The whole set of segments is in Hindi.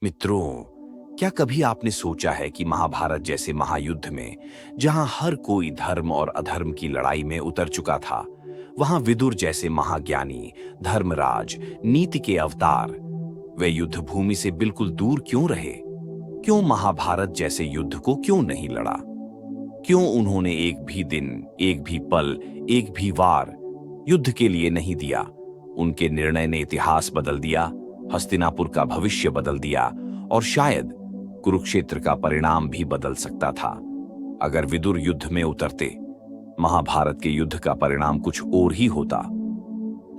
मित्रों, क्या कभी आपने सोचा है कि महाभारत जैसे महायुद्ध में जहां हर कोई धर्म और अधर्म की लड़ाई में उतर चुका था, वहां विदुर जैसे महाज्ञानी, धर्मराज, नीति के अवतार, वे युद्ध भूमि से बिल्कुल दूर क्यों रहे? क्यों महाभारत जैसे युद्ध को क्यों नहीं लड़ा? क्यों उन्होंने एक भी दिन, एक भी पल, एक भी वार युद्ध के लिए नहीं दिया? उनके निर्णय ने इतिहास बदल दिया, हस्तिनापुर का भविष्य बदल दिया और शायद कुरुक्षेत्र का परिणाम भी बदल सकता था। अगर विदुर युद्ध में उतरते, महाभारत के युद्ध का परिणाम कुछ और ही होता।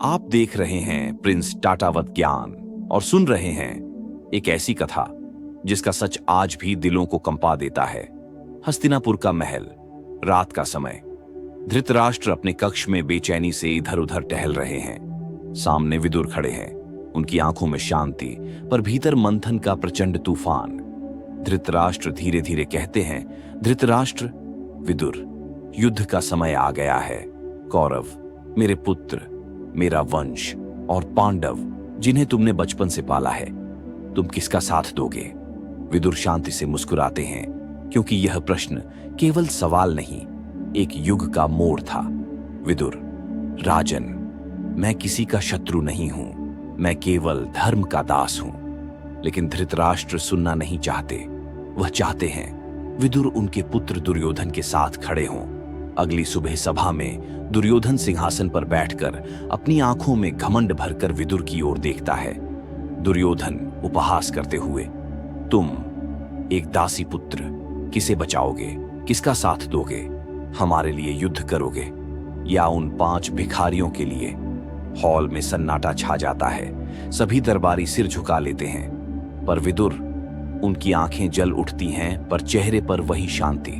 आप देख रहे हैं प्रिंस टाटावत ज्ञान और सुन रहे हैं एक ऐसी कथा जिसका सच आज भी दिलों को कंपा देता है। हस्तिनापुर का महल, रात का समय। धृतराष्ट्र अपने कक्ष में बेचैनी से इधर उधर टहल रहे हैं। सामने विदुर खड़े हैं, उनकी आंखों में शांति पर भीतर मंथन का प्रचंड तूफान। धृतराष्ट्र धीरे धीरे कहते हैं, धृतराष्ट्र, विदुर, युद्ध का समय आ गया है। कौरव, मेरे पुत्र, मेरा वंश और पांडव जिन्हें तुमने बचपन से पाला है, तुम किसका साथ दोगे? विदुर शांति से मुस्कुराते हैं, क्योंकि यह प्रश्न केवल सवाल नहीं, एक युग का मोड़ था। विदुर, राजन, मैं किसी का शत्रु नहीं हूं, मैं केवल धर्म का दास हूं। लेकिन धृतराष्ट्र सुनना नहीं चाहते। वह चाहते हैं विदुर उनके पुत्र दुर्योधन के साथ खड़े हों। अगली सुबह सभा में दुर्योधन सिंहासन पर बैठकर अपनी आंखों में घमंड भरकर विदुर की ओर देखता है। दुर्योधन उपहास करते हुए, तुम एक दासी पुत्र, किसे बचाओगे? किसका साथ दोगे? हमारे लिए युद्ध करोगे या उन 5 भिखारियों के लिए? हॉल में सन्नाटा छा जाता है। सभी दरबारी सिर झुका लेते हैं, पर विदुर, उनकी आंखें जल उठती हैं पर चेहरे पर वही शांति।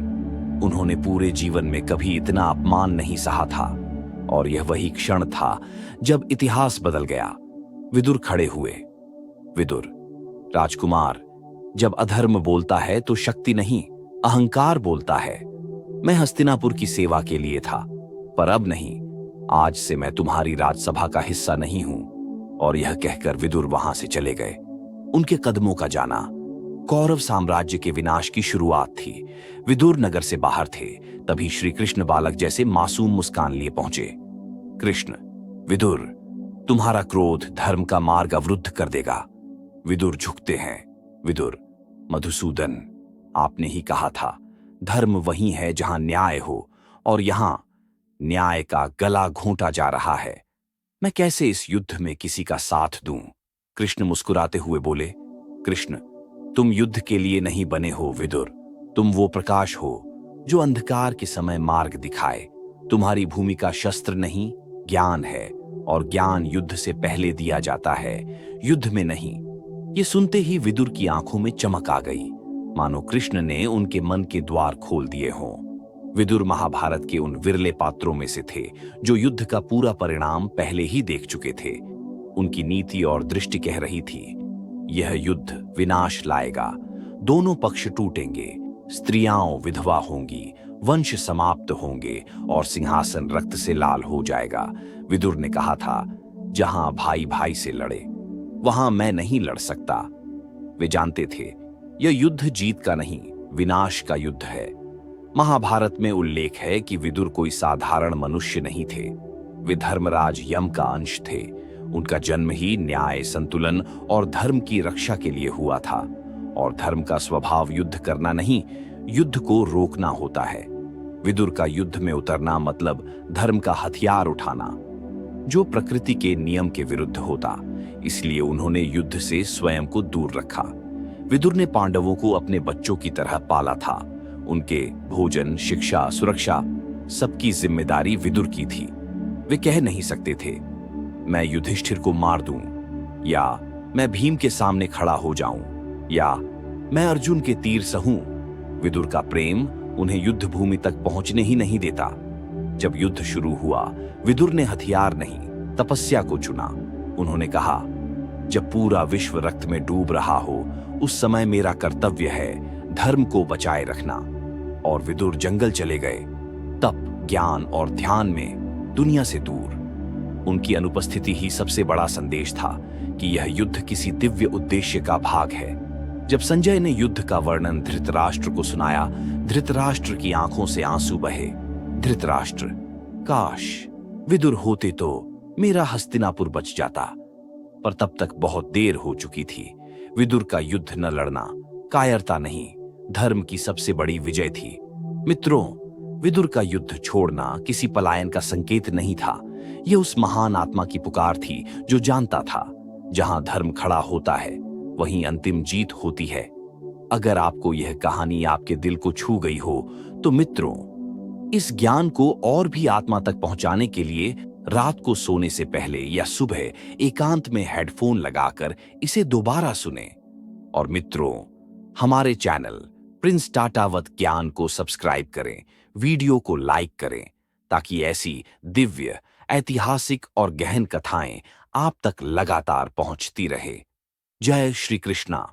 उन्होंने पूरे जीवन में कभी इतना अपमान नहीं सहा था और यह वही क्षण था जब इतिहास बदल गया। विदुर खड़े हुए। विदुर, राजकुमार, जब अधर्म बोलता है तो शक्ति नहीं, अहंकार बोलता है। मैं हस्तिनापुर की सेवा के लिए था, पर अब नहीं। आज से मैं तुम्हारी राजसभा का हिस्सा नहीं हूं। और यह कहकर विदुर वहां से चले गए। उनके कदमों का जाना कौरव साम्राज्य के विनाश की शुरुआत थी। विदुर नगर से बाहर थे, तभी श्री कृष्ण बालक जैसे मासूम मुस्कान लिए पहुंचे। कृष्ण, विदुर, तुम्हारा क्रोध धर्म का मार्ग अवरुद्ध कर देगा। विदुर झुकते हैं। विदुर, मधुसूदन, आपने ही कहा था, धर्म वही है जहां न्याय हो, और यहां न्याय का गला घोंटा जा रहा है। मैं कैसे इस युद्ध में किसी का साथ दूं? कृष्ण मुस्कुराते हुए बोले, कृष्ण, तुम युद्ध के लिए नहीं बने हो विदुर। तुम वो प्रकाश हो जो अंधकार के समय मार्ग दिखाए। तुम्हारी भूमिका शस्त्र नहीं, ज्ञान है, और ज्ञान युद्ध से पहले दिया जाता है, युद्ध में नहीं। ये सुनते ही विदुर की आंखों में चमक आ गई, मानो कृष्ण ने उनके मन के द्वार खोल दिए हों। विदुर महाभारत के उन विरले पात्रों में से थे जो युद्ध का पूरा परिणाम पहले ही देख चुके थे। उनकी नीति और दृष्टि कह रही थी, यह युद्ध विनाश लाएगा। दोनों पक्ष टूटेंगे, स्त्रियां विधवा होंगी, वंश समाप्त होंगे और सिंहासन रक्त से लाल हो जाएगा। विदुर ने कहा था, जहां भाई भाई से लड़े वहां मैं नहीं लड़ सकता। वे जानते थे यह युद्ध जीत का नहीं, विनाश का युद्ध है। महाभारत में उल्लेख है कि विदुर कोई साधारण मनुष्य नहीं थे। वे धर्मराज यम का अंश थे। उनका जन्म ही न्याय, संतुलन और धर्म की रक्षा के लिए हुआ था। और धर्म का स्वभाव युद्ध करना नहीं, युद्ध को रोकना होता है। विदुर का युद्ध में उतरना मतलब धर्म का हथियार उठाना, जो प्रकृति के नियम के विरुद्ध होता। इसलिए उन्होंने युद्ध से स्वयं को दूर रखा। विदुर ने पांडवों को अपने बच्चों की तरह पाला था। उनके भोजन, शिक्षा, सुरक्षा, सबकी जिम्मेदारी विदुर की थी। वे कह नहीं सकते थे, मैं युधिष्ठिर को मार दूं, या मैं भीम के सामने खड़ा हो जाऊं, या मैं अर्जुन के तीर सहूं। विदुर का प्रेम उन्हें युद्ध भूमि तक पहुंचने ही नहीं देता। जब युद्ध शुरू हुआ, विदुर ने हथियार नहीं, तपस्या को चुना। उन्होंने कहा, जब पूरा विश्व रक्त में डूब रहा हो, उस समय मेरा कर्तव्य है धर्म को बचाए रखना। और विदुर जंगल चले गए, तप, ज्ञान और ध्यान में, दुनिया से दूर। उनकी अनुपस्थिति ही सबसे बड़ा संदेश था कि यह युद्ध किसी दिव्य उद्देश्य का भाग है। जब संजय ने युद्ध का वर्णन धृतराष्ट्र को सुनाया, धृतराष्ट्र की आंखों से आंसू बहे। धृतराष्ट्र, काश विदुर होते तो मेरा हस्तिनापुर बच जाता। पर तब तक बहुत देर हो चुकी थी। विदुर का युद्ध न लड़ना कायरता नहीं, धर्म की सबसे बड़ी विजय थी। मित्रों, विदुर का युद्ध छोड़ना किसी पलायन का संकेत नहीं था। यह उस महान आत्मा की पुकार थी जो जानता था, जहां धर्म खड़ा होता है वहीं अंतिम जीत होती है। अगर आपको यह कहानी आपके दिल को छू गई हो तो मित्रों, इस ज्ञान को और भी आत्मा तक पहुंचाने के लिए रात को सोने से पहले या सुबह एकांत में हेडफोन लगाकर इसे दोबारा सुने। और मित्रों, हमारे चैनल प्रिंस टाटावत ज्ञान को सब्सक्राइब करें, वीडियो को लाइक करें, ताकि ऐसी दिव्य, ऐतिहासिक और गहन कथाएं आप तक लगातार पहुंचती रहे। जय श्री कृष्णा।